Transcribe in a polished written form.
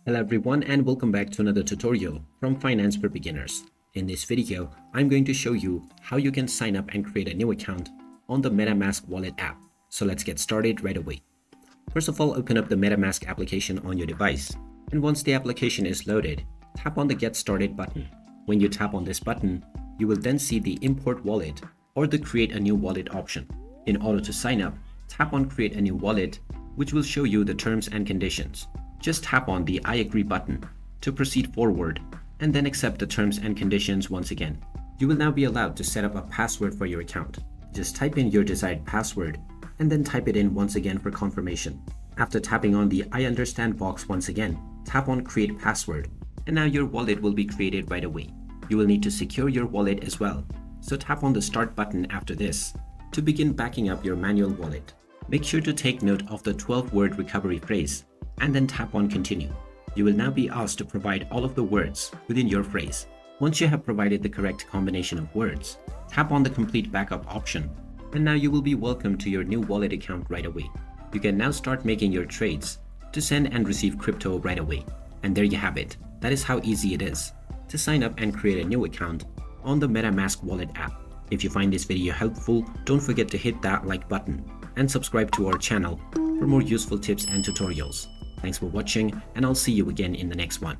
Hello everyone and welcome back to another tutorial from Finance for Beginners. In this video, I'm going to show you how you can sign up and create a new account on the MetaMask Wallet app. So let's get started right away. First of all, open up the MetaMask application on your device. And once the application is loaded, tap on the Get Started button. When you tap on this button, you will then see the Import Wallet or the Create a New Wallet option. In order to sign up, tap on Create a New Wallet, which will show you the terms and conditions. Just tap on the I agree button to proceed forward and then accept the terms and conditions once again. You will now be allowed to set up a password for your account. Just type in your desired password and then type it in once again for confirmation. After tapping on the I understand box once again, tap on Create Password and now your wallet will be created right away. You will need to secure your wallet as well. So tap on the Start button after this to begin backing up your manual wallet. Make sure to take note of the 12-word recovery phrase and then tap on Continue. You will now be asked to provide all of the words within your phrase. Once you have provided the correct combination of words, tap on the Complete Backup option, and now you will be welcomed to your new wallet account right away. You can now start making your trades to send and receive crypto right away. And there you have it. That is how easy it is to sign up and create a new account on the MetaMask Wallet app. If you find this video helpful, don't forget to hit that like button and subscribe to our channel for more useful tips and tutorials. Thanks for watching, and I'll see you again in the next one.